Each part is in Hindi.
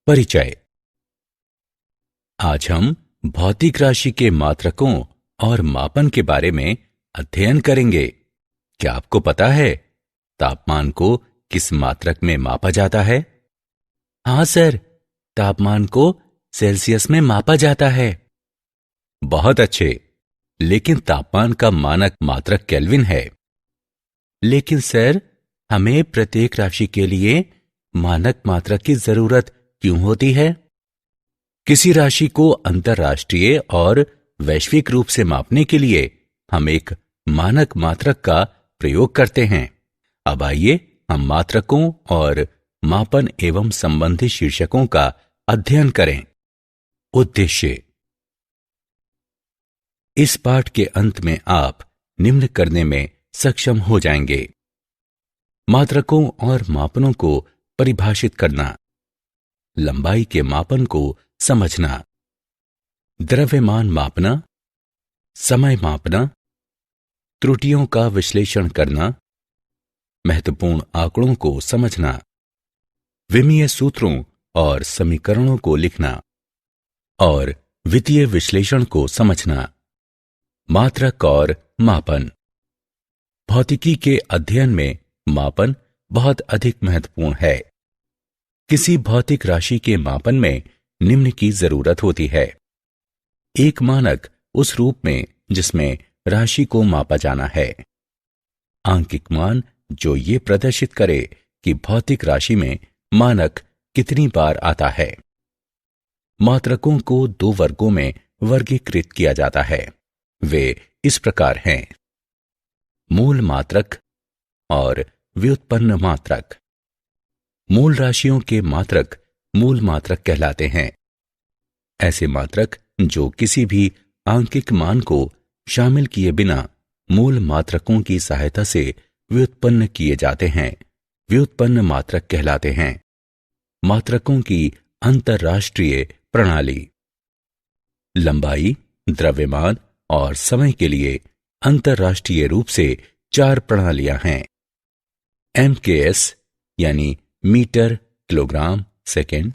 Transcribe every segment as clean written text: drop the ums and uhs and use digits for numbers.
परिचय। आज हम भौतिक राशि के मात्रकों और मापन के बारे में अध्ययन करेंगे। क्या आपको पता है तापमान को किस मात्रक में मापा जाता है? हाँ सर, तापमान को सेल्सियस में मापा जाता है। बहुत अच्छे, लेकिन तापमान का मानक मात्रक केल्विन है। लेकिन सर, हमें प्रत्येक राशि के लिए मानक मात्रक की जरूरत क्यों होती है? किसी राशि को अंतरराष्ट्रीय और वैश्विक रूप से मापने के लिए हम एक मानक मात्रक का प्रयोग करते हैं। अब आइए हम मात्रकों और मापन एवं संबंधित शीर्षकों का अध्ययन करें। उद्देश्य। इस पाठ के अंत में आप निम्न करने में सक्षम हो जाएंगे: मात्रकों और मापनों को परिभाषित करना, लंबाई के मापन को समझना, द्रव्यमान मापना, समय मापना, त्रुटियों का विश्लेषण करना, महत्वपूर्ण आंकड़ों को समझना, विमीय सूत्रों और समीकरणों को लिखना और वित्तीय विश्लेषण को समझना। मात्रक और मापन। भौतिकी के अध्ययन में मापन बहुत अधिक महत्वपूर्ण है। किसी भौतिक राशि के मापन में निम्न की जरूरत होती है: एक मानक उस रूप में जिसमें राशि को मापा जाना है, आंकिक मान जो ये प्रदर्शित करे कि भौतिक राशि में मानक कितनी बार आता है। मात्रकों को दो वर्गों में वर्गीकृत किया जाता है। वे इस प्रकार हैं: मूल मात्रक और व्युत्पन्न मात्रक। मूल राशियों के मात्रक मूल मात्रक कहलाते हैं। ऐसे मात्रक जो किसी भी आंकिक मान को शामिल किए बिना मूल मात्रकों की सहायता से व्युत्पन्न किए जाते हैं, व्युत्पन्न मात्रक कहलाते हैं। मात्रकों की अंतरराष्ट्रीय प्रणाली। लंबाई, द्रव्यमान और समय के लिए अंतरराष्ट्रीय रूप से 4 प्रणालियां हैं: MKS यानी मीटर किलोग्राम सेकेंड,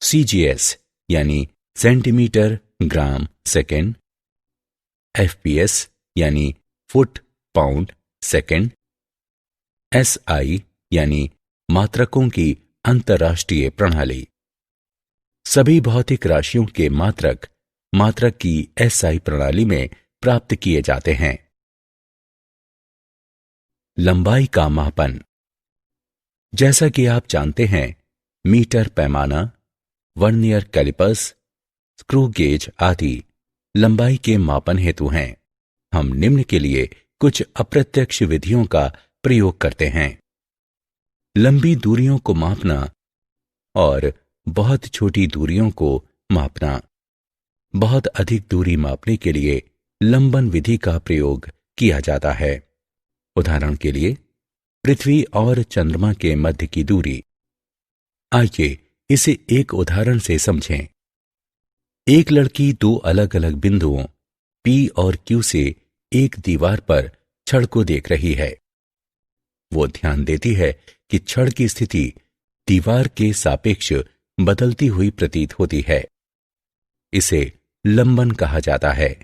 CGS यानी सेंटीमीटर ग्राम सेकेंड, FPS यानी फुट पाउंड सेकेंड, SI यानी मात्रकों की अंतरराष्ट्रीय प्रणाली। सभी भौतिक राशियों के मात्रक मात्रक की SI प्रणाली में प्राप्त किए जाते हैं। लंबाई का मापन। जैसा कि आप जानते हैं, मीटर पैमाना, वर्नियर कैलिपर्स, स्क्रू गेज आदि लंबाई के मापन हेतु हैं। हम निम्न के लिए कुछ अप्रत्यक्ष विधियों का प्रयोग करते हैं: लंबी दूरियों को मापना और बहुत छोटी दूरियों को मापना। बहुत अधिक दूरी मापने के लिए लंबन विधि का प्रयोग किया जाता है। उदाहरण के लिए, पृथ्वी और चंद्रमा के मध्य की दूरी। आइए इसे एक उदाहरण से समझें। एक लड़की 2 अलग अलग बिंदुओं P और Q से एक दीवार पर छड़ को देख रही है। वो ध्यान देती है कि छड़ की स्थिति दीवार के सापेक्ष बदलती हुई प्रतीत होती है। इसे लंबन कहा जाता है।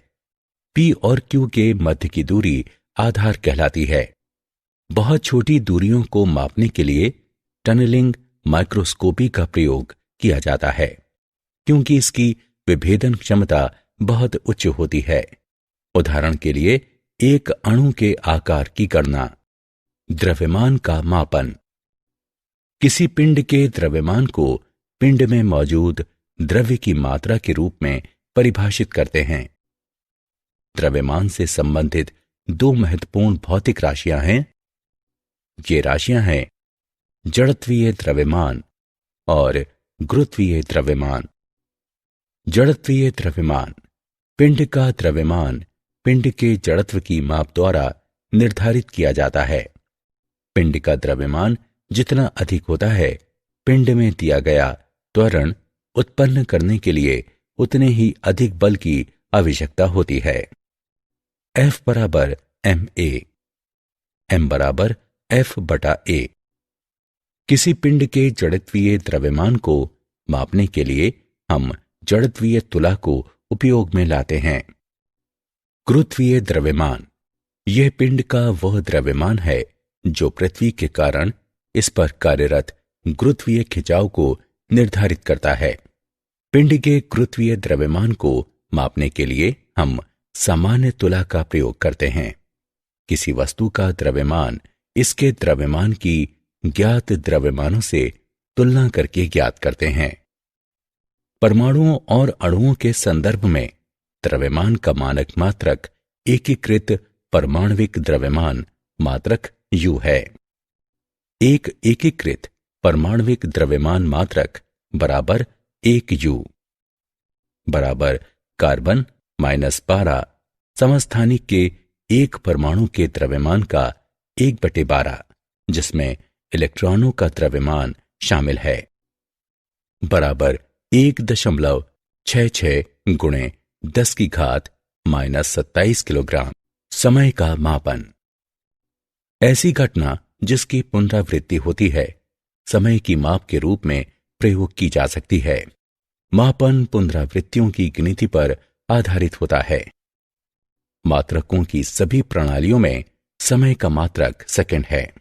P और Q के मध्य की दूरी आधार कहलाती है। बहुत छोटी दूरियों को मापने के लिए टनलिंग माइक्रोस्कोपी का प्रयोग किया जाता है, क्योंकि इसकी विभेदन क्षमता बहुत उच्च होती है। उदाहरण के लिए, एक अणु के आकार की गणना। द्रव्यमान का मापन। किसी पिंड के द्रव्यमान को पिंड में मौजूद द्रव्य की मात्रा के रूप में परिभाषित करते हैं। द्रव्यमान से संबंधित 2 महत्वपूर्ण भौतिक राशियां हैं। ये राशियां हैं जड़त्वीय द्रव्यमान और गुरुत्वीय द्रव्यमान। जड़त्वीय द्रव्यमान: पिंड का द्रव्यमान पिंड के जड़त्व की माप द्वारा निर्धारित किया जाता है। पिंड का द्रव्यमान जितना अधिक होता है, पिंड में दिया गया त्वरण उत्पन्न करने के लिए उतने ही अधिक बल की आवश्यकता होती है। F बराबर ma, m बराबर F/a। किसी पिंड के जड़त्वीय द्रव्यमान को मापने के लिए हम जड़त्वीय तुला को उपयोग में लाते हैं। गुरुत्वीय द्रव्यमान, यह पिंड का वह द्रव्यमान है जो पृथ्वी के कारण इस पर कार्यरत गुरुत्वीय खिंचाव को निर्धारित करता है। पिंड के गुरुत्वीय द्रव्यमान को मापने के लिए हम सामान्य तुला का प्रयोग करते हैं। किसी वस्तु का द्रव्यमान इसके द्रव्यमान की ज्ञात द्रव्यमानों से तुलना करके ज्ञात करते हैं। परमाणुओं और अणुओं के संदर्भ में द्रव्यमान का मानक मात्रक एकीकृत परमाणविक द्रव्यमान मात्रक U है। एक एकीकृत परमाणविक द्रव्यमान मात्रक बराबर 1U बराबर कार्बन -12 समस्थानिक के एक परमाणु के द्रव्यमान का 1/12 जिसमें इलेक्ट्रॉनों का द्रव्यमान शामिल है, बराबर 1.66 गुणे 10⁻⁻27 किलोग्राम। समय का मापन, ऐसी घटना जिसकी पुनरावृत्ति होती है समय की माप के रूप में प्रयोग की जा सकती है। मापन पुनरावृत्तियों की गिनती पर आधारित होता है। मात्रकों की सभी प्रणालियों में समय का मात्रक सेकंड है।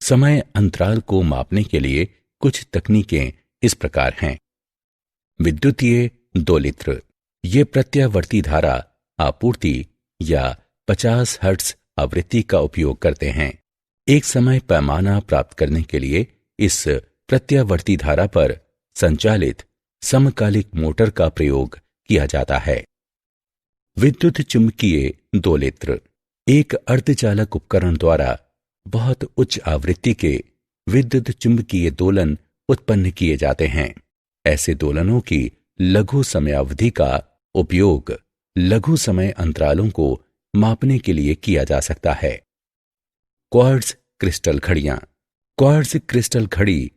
समय अंतराल को मापने के लिए कुछ तकनीकें इस प्रकार हैं। विद्युतीय दोलित्र, ये प्रत्यावर्ती धारा आपूर्ति या 50 हर्ट्ज आवृत्ति का उपयोग करते हैं। एक समय पैमाना प्राप्त करने के लिए इस प्रत्यावर्ती धारा पर संचालित समकालिक मोटर का प्रयोग किया जाता है। विद्युत चुंबकीय दोलित्र, एक अर्धचालक उपकरण द्वारा बहुत उच्च आवृत्ति के विद्युत चुंबकीय दोलन उत्पन्न किए जाते हैं। ऐसे दोलनों की लघु समयावधि का उपयोग लघु समय अंतरालों को मापने के लिए किया जा सकता है। क्वार्ट्ज क्रिस्टल घड़ियां, क्वार्ट्ज क्रिस्टल घड़ी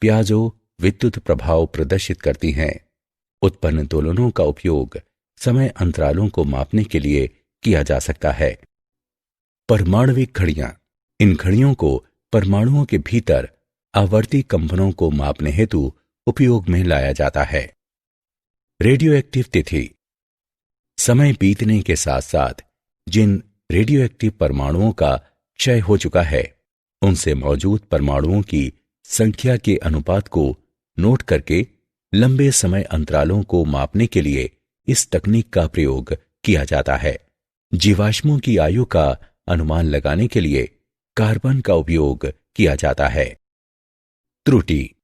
प्याजो विद्युत प्रभाव प्रदर्शित करती हैं। उत्पन्न दोलनों का उपयोग समय अंतरालों को मापने के लिए किया जा सकता है। परमाणविक घड़ियां, इन घड़ियों को परमाणुओं के भीतर आवर्ती कंपनों को मापने हेतु उपयोग में लाया जाता है। रेडियो एक्टिव तिथि, समय बीतने के साथ साथ जिन रेडियो एक्टिव परमाणुओं का क्षय हो चुका है उनसे मौजूद परमाणुओं की संख्या के अनुपात को नोट करके लंबे समय अंतरालों को मापने के लिए इस तकनीक का प्रयोग किया जाता है। जीवाश्मों की आयु का अनुमान लगाने के लिए कार्बन का उपयोग किया जाता है। त्रुटि,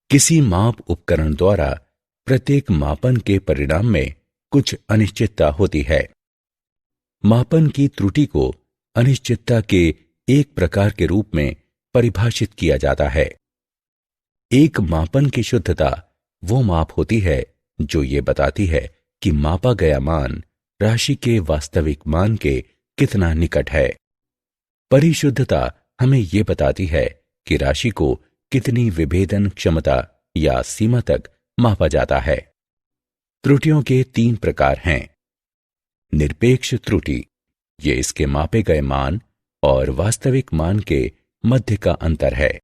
किसी माप उपकरण द्वारा प्रत्येक मापन के परिणाम में कुछ अनिश्चितता होती है। मापन की त्रुटि को अनिश्चितता के एक प्रकार के रूप में परिभाषित किया जाता है। एक मापन की शुद्धता वो माप होती है जो ये बताती है कि मापा गया मान राशि के वास्तविक मान के कितना निकट है। परिशुद्धता हमें ये बताती है कि राशि को कितनी विभेदन क्षमता या सीमा तक मापा जाता है। त्रुटियों के 3 प्रकार हैं। निरपेक्ष त्रुटि, ये इसके मापे गए मान और वास्तविक मान के मध्य का अंतर है।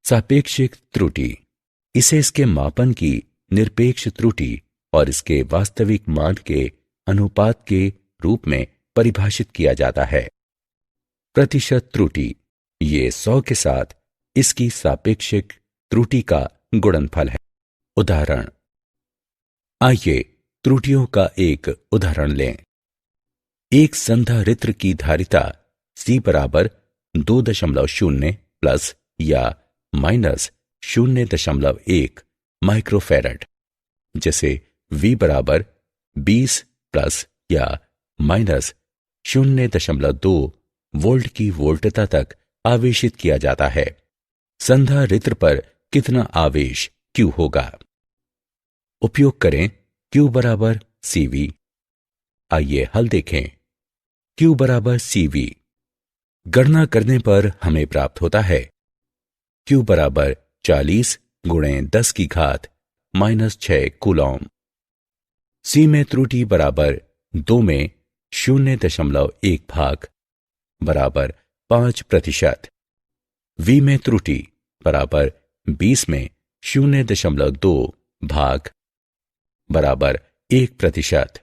सापेक्षिक त्रुटि, इसे इसके मापन की निरपेक्ष त्रुटि और इसके वास्तविक मान के अनुपात के रूप में परिभाषित किया जाता है। प्रतिशत त्रुटि, ये 100 के साथ इसकी सापेक्षिक त्रुटि का गुणनफल है। उदाहरण, आइए त्रुटियों का एक उदाहरण लें। एक संधारित्र की धारिता C बराबर 2.0 प्लस या माइनस 0.1 माइक्रोफैरड, जैसे V बराबर 20 प्लस या माइनस 0.2 वोल्ट की वोल्टता तक आवेशित किया जाता है। संधारित्र पर कितना आवेश Q होगा? उपयोग करें Q बराबर CV। आइए हल देखें। Q बराबर CV गणना करने पर हमें प्राप्त होता है Q बराबर 40 गुणे 10⁻⁻6 कूलॉम। C में त्रुटि बराबर 2 में 0.1 भाग बराबर 5%। V में त्रुटि बराबर 20 में 0.2 भाग बराबर 1%।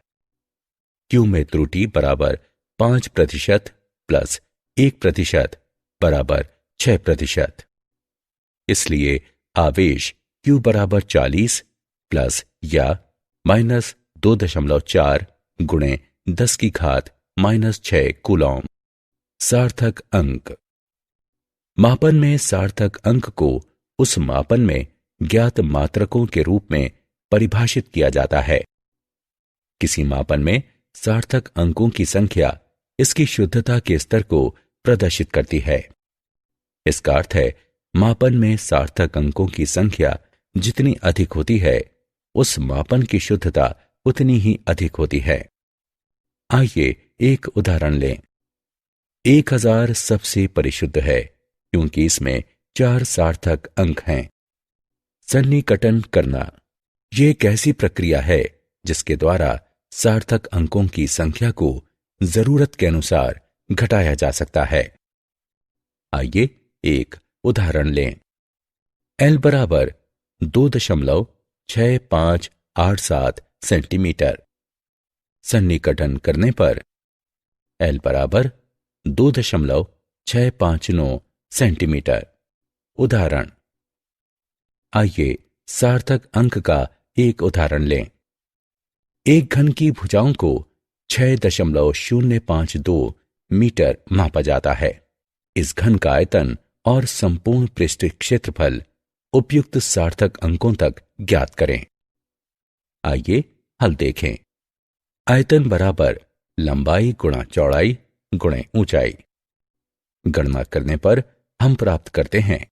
Q में त्रुटि बराबर 5% प्लस 1% बराबर 6%। इसलिए आवेश Q बराबर 40 प्लस या माइनस 2.4 गुणे 10⁻⁻6 कूलॉम। सार्थक अंक। मापन में सार्थक अंक को उस मापन में ज्ञात मात्रकों के रूप में परिभाषित किया जाता है। किसी मापन में सार्थक अंकों की संख्या इसकी शुद्धता के स्तर को प्रदर्शित करती है। इसका अर्थ है मापन में सार्थक अंकों की संख्या जितनी अधिक होती है उस मापन की शुद्धता उतनी ही अधिक होती है। आइए एक उदाहरण लें। 1000 सबसे परिशुद्ध है क्योंकि इसमें 4 सार्थक अंक हैं। सन्निकटन करना यह एक ऐसी प्रक्रिया है जिसके द्वारा सार्थक अंकों की संख्या को जरूरत के अनुसार घटाया जा सकता है। आइए एक उदाहरण लें। L बराबर 2.6587 सेंटीमीटर। सन्निकटन करने पर L बराबर 2.659 सेंटीमीटर। उदाहरण। आइए सार्थक अंक का एक उदाहरण लें। एक घन की भुजाओं को 6.052 मीटर मापा जाता है। इस घन का आयतन और संपूर्ण पृष्ठ क्षेत्रफल उपयुक्त सार्थक अंकों तक ज्ञात करें। आइए हल देखें। आयतन बराबर लंबाई गुणा चौड़ाई गुणे ऊंचाई। गणना करने पर हम प्राप्त करते हैं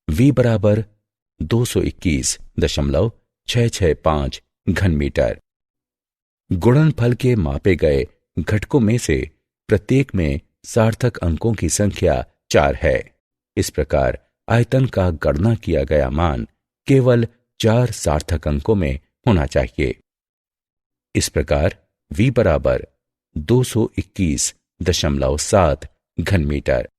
V बराबर 221.665 घन मीटर। गुणनफल के मापे गए घटकों में से प्रत्येक में सार्थक अंकों की संख्या 4 है। इस प्रकार आयतन का गणना किया गया मान केवल 4 सार्थक अंकों में होना चाहिए। इस प्रकार V बराबर 221.7 घन मीटर।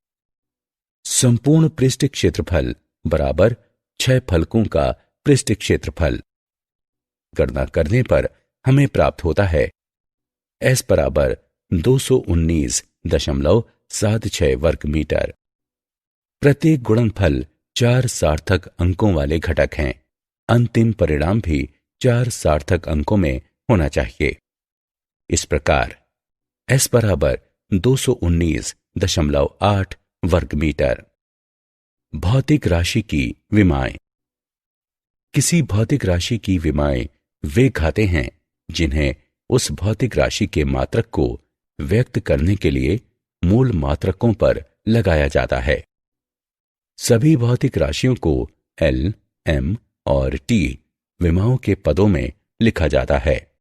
संपूर्ण पृष्ठ क्षेत्रफल बराबर 6 फलकों का पृष्ठ क्षेत्रफल। गणना करने पर हमें प्राप्त होता है S बराबर 219.76 वर्ग मीटर। प्रत्येक गुणनफल 4 सार्थक अंकों वाले घटक हैं। अंतिम परिणाम भी 4 सार्थक अंकों में होना चाहिए। इस प्रकार S बराबर 219.8 वर्ग मीटर। भौतिक राशि की विमाएं। किसी भौतिक राशि की विमाएं वे घाते हैं जिन्हें उस भौतिक राशि के मात्रक को व्यक्त करने के लिए मूल मात्रकों पर लगाया जाता है। सभी भौतिक राशियों को L, M और T विमाओं के पदों में लिखा जाता है।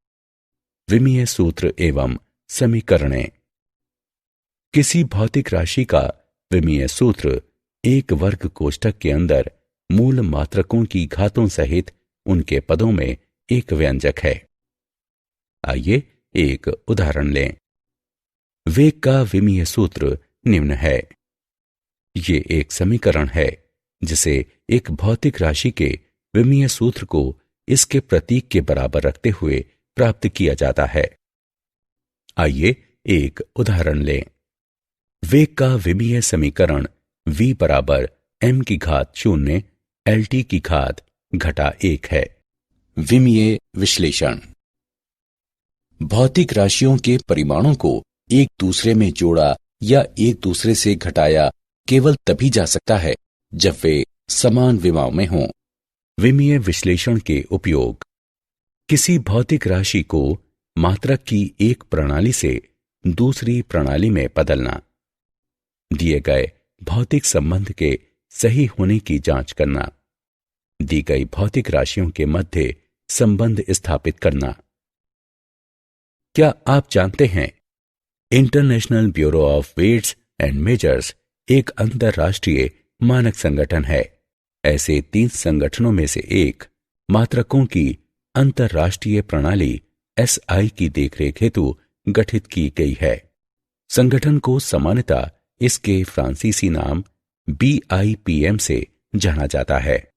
विमीय सूत्र एवं समीकरणें। किसी भौतिक राशि का विमीय सूत्र एक वर्ग कोष्ठक के अंदर मूल मात्रकों की घातों सहित उनके पदों में एक व्यंजक है। आइए एक उदाहरण लें। वेग का विमीय सूत्र निम्न है। ये एक समीकरण है जिसे एक भौतिक राशि के विमीय सूत्र को इसके प्रतीक के बराबर रखते हुए प्राप्त किया जाता है। आइए एक उदाहरण लें। वेग का विमीय समीकरण V बराबर m⁻0 LT की घात घटा 1 है। विमीय विश्लेषण। भौतिक राशियों के परिमाणों को एक दूसरे में जोड़ा या एक दूसरे से घटाया केवल तभी जा सकता है जब वे समान विमाओं में हों। विमीय विश्लेषण के उपयोग। किसी भौतिक राशि को मात्रक की एक प्रणाली से दूसरी प्रणाली में बदलना। दिए गए भौतिक संबंध के सही होने की जांच करना। दी गई भौतिक राशियों के मध्य संबंध स्थापित करना। क्या आप जानते हैं international bureau of weights and measures एक अंतरराष्ट्रीय मानक संगठन है। ऐसे 3 संगठनों में से एक मात्रकों की अंतरराष्ट्रीय प्रणाली SI की देखरेख हेतु गठित की गई है। संगठन को सामान्यतः इसके फ्रांसीसी नाम BIPM से जाना जाता है।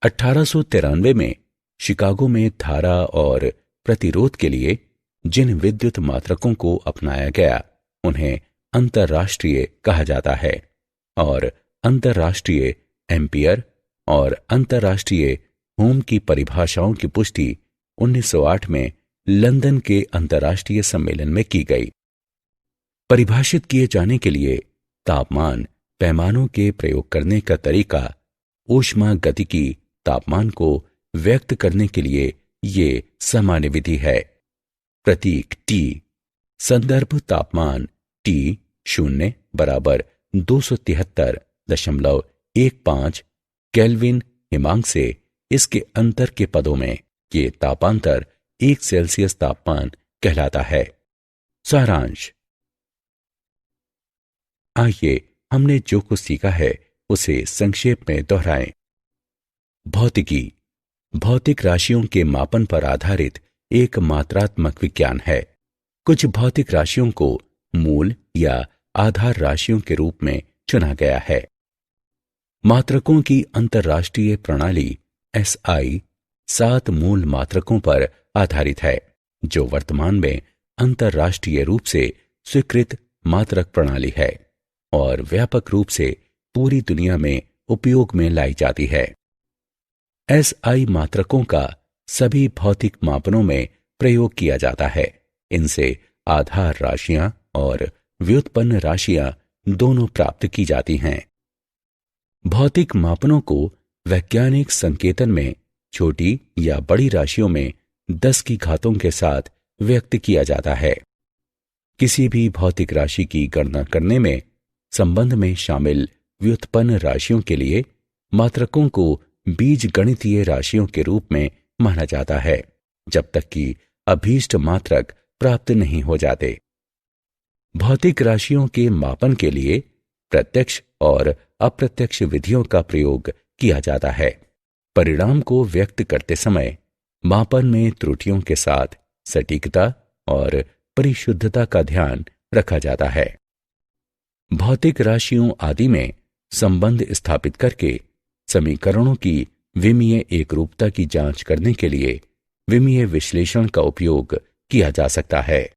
1893 में शिकागो में धारा और प्रतिरोध के लिए जिन विद्युत मात्रकों को अपनाया गया उन्हें अंतर्राष्ट्रीय कहा जाता है और अंतर्राष्ट्रीय एम्पियर और अंतर्राष्ट्रीय ओम की परिभाषाओं की पुष्टि 1908 में लंदन के अंतर्राष्ट्रीय सम्मेलन में की गई। परिभाषित किए जाने के लिए तापमान पैमानों के प्रयोग करने का तरीका ऊष्मागतिकी तापमान को व्यक्त करने के लिए ये सामान्य विधि है। प्रतीक T संदर्भ तापमान T0 बराबर 273.15 केल्विन हिमांक से इसके अंतर के पदों में ये तापांतर 1 सेल्सियस तापमान कहलाता है। सारांश। आइए हमने जो कुछ सीखा है उसे संक्षेप में दोहराएं। भौतिकी भौतिक राशियों के मापन पर आधारित एक मात्रात्मक विज्ञान है। कुछ भौतिक राशियों को मूल या आधार राशियों के रूप में चुना गया है। मात्रकों की अंतर्राष्ट्रीय प्रणाली SI 7 मूल मात्रकों पर आधारित है जो वर्तमान में अंतर्राष्ट्रीय रूप से स्वीकृत मात्रक प्रणाली है और व्यापक रूप से पूरी दुनिया में उपयोग में लाई जाती है। SI मात्रकों का सभी भौतिक मापनों में प्रयोग किया जाता है। इनसे आधार राशियां और व्युत्पन्न राशियां दोनों प्राप्त की जाती हैं। भौतिक मापनों को वैज्ञानिक संकेतन में छोटी या बड़ी राशियों में 10 की घातों के साथ व्यक्त किया जाता है। किसी भी भौतिक राशि की गणना करने में संबंध में शामिल व्युत्पन्न राशियों के लिए मात्रकों को बीजगणितीय राशियों के रूप में माना जाता है जब तक कि अभीष्ट मात्रक प्राप्त नहीं हो जाते। भौतिक राशियों के मापन के लिए प्रत्यक्ष और अप्रत्यक्ष विधियों का प्रयोग किया जाता है। परिणाम को व्यक्त करते समय मापन में त्रुटियों के साथ सटीकता और परिशुद्धता का ध्यान रखा जाता है। भौतिक राशियों आदि में संबंध स्थापित करके समीकरणों की विमीय एकरूपता की जांच करने के लिए विमीय विश्लेषण का उपयोग किया जा सकता है।